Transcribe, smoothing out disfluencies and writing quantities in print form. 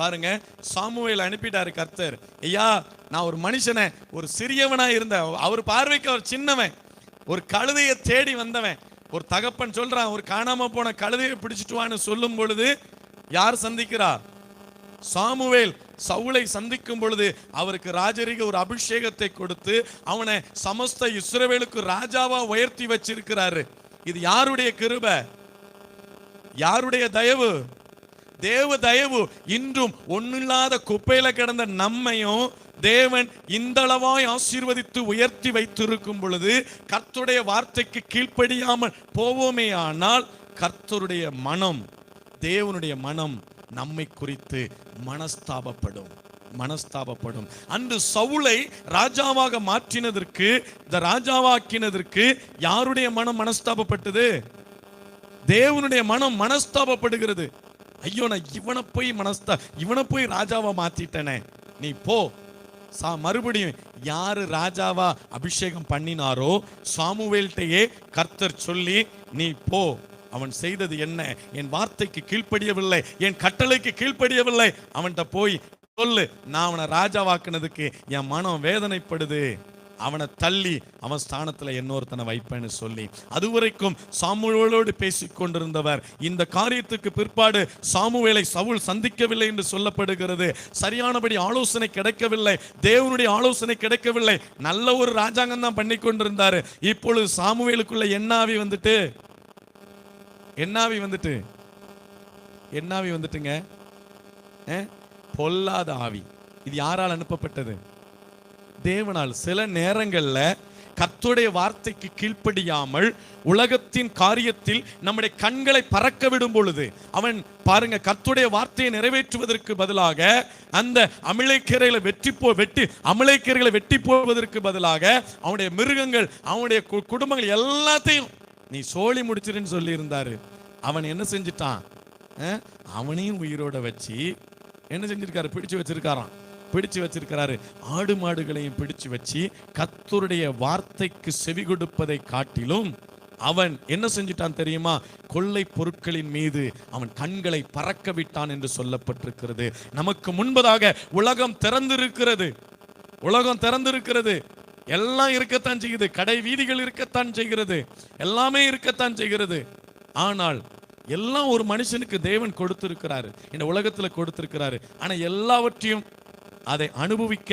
பாருங்க, சாமுவேல் அனுப்பிட்டாரு கர்த்தர். ஐயா, நான் ஒரு மனுஷனை, ஒரு சிறியவனா இருந்த, அவர் பார்வைக்கு அவர் சின்னவன், ஒரு கழுதையை தேடி வந்தவன். ஒரு தகப்பன் சொல்றான், ஒரு காணாம போன கழுதையை பிடிச்சிட்டு வான்னு சொல்லும் பொழுது யார் சந்திக்கிறார்? சாமுவேல் சவுலை சந்திக்கும் பொழுது அவருக்கு ராஜரீக ஒரு அபிஷேகத்தை கொடுத்து அவனை சமஸ்த இஸ்ரவேலுக்கு ராஜாவா உயர்த்தி வச்சிருக்கிறாரு. இது யாருடைய கிருபை? யாருடைய தயவு? தேவ தயவு. இன்றும் ஒன்னில்லாத குப்பையில கிடந்த நம்மையும் தேவன் இந்தளவாய் ஆசீர்வதித்து உயர்த்தி வைத்திருக்கும் பொழுது கர்த்தருடைய வார்த்தைக்கு கீழ்ப்படியாமல் போவோமே ஆனால் கர்த்தருடைய மனம், தேவனுடைய மனம் நம்மை குறித்து மனஸ்தாபப்படும். அன்று சவுலை ராஜாவாக மாற்றினதற்கு, இந்த ராஜாவாக்கினதற்கு யாருடைய மனம் மனஸ்தாபப்பட்டது? தேவனுடைய மனம் மனஸ்தாபப்படுகிறது. ஐயோ, நான் இவனை போய் ராஜாவா மாத்திட்டனே, நீ போ. மறுபடியும் யாரு ராஜாவா அபிஷேகம் பண்ணினாரோ சாமுவேல்கிட்டயே கர்த்தர் சொல்லி, நீ போ. அவன் செய்தது என்ன? என் வார்த்தைக்கு கீழ்ப்படியவில்லை, என் கட்டளைக்கு கீழ்ப்படியவில்லை. அவன்கிட்ட போய் சொல்லு, நான் அவனை ராஜாவாக்குனதுக்கு என் மனம் வேதனைப்படுது, அவனை தள்ளி அவன் ஸ்தானத்துல இன்னொருத்தனை வைப்பேன்னு சொல்லி அதுவரைக்கும் சாமுவேலோடு பேசிக் கொண்டிருந்தவர். இந்த காரியத்துக்கு பிற்பாடு சாமுவேலை சவுல் சந்திக்கவில்லை என்று சொல்லப்படுகிறது. சரியானபடி ஆலோசனை கிடைக்கவில்லை, தேவனுடைய ஆலோசனை கிடைக்கவில்லை. நல்ல ஒரு ராஜாங்கம் தான் பண்ணி கொண்டிருந்தாரு. இப்பொழுது சாமுவேலுக்குள்ள என்னாவி வந்துட்டுங்க, பொல்லாத ஆவி. இது யாரால் அனுப்பப்பட்டது? தேவனால். சில நேரங்கள்ல கர்த்தருடைய வார்த்தைக்கு கீழ்ப்படியாமல் உலகத்தின் காரியத்தில் நம்முடைய கண்களை பறக்க விடும் பொழுது, அவன் பாருங்க, கர்த்தருடைய வார்த்தையை நிறைவேற்றுவதற்கு பதிலாக அந்த அமிலைக்கீரைகளை வெட்டி போவதற்கு பதிலாக அவனுடைய மிருகங்கள், அவனுடைய குடும்பங்கள் எல்லாத்தையும் நீ சோழி முடிச்சிருன்னு சொல்லி இருந்தாரு. அவன் என்ன செஞ்சிட்டான்? அவனையும் உயிரோட வச்சு என்ன செஞ்சிருக்காரு? பிடிச்சு வச்சிருக்கிறாரு. ஆடு மாடுகளையும் பிடிச்சு வச்சு கர்த்தருடைய வார்த்தைக்கு செவி கொடுப்பதை காட்டிலும் அவன் என்ன செஞ்சிட்டான் தெரியுமா? கொள்ளை பொருட்களின் மீது அவன் கண்களை பறக்க விட்டான் என்று சொல்லப்பட்டிருக்கிறது. நமக்கு முன்பதாக உலகம் திறந்திருக்கிறது. எல்லாம் இருக்கத்தான் செய்யுது, கடை வீதிகள் இருக்கத்தான் செய்கிறது, எல்லாமே இருக்கத்தான் செய்கிறது. ஆனால் எல்லாம் ஒரு மனுஷனுக்கு தேவன் கொடுத்திருக்கிறாரு, இந்த உலகத்துல கொடுத்திருக்கிறாரு. ஆனா எல்லாவற்றையும் அதை அனுபவிக்க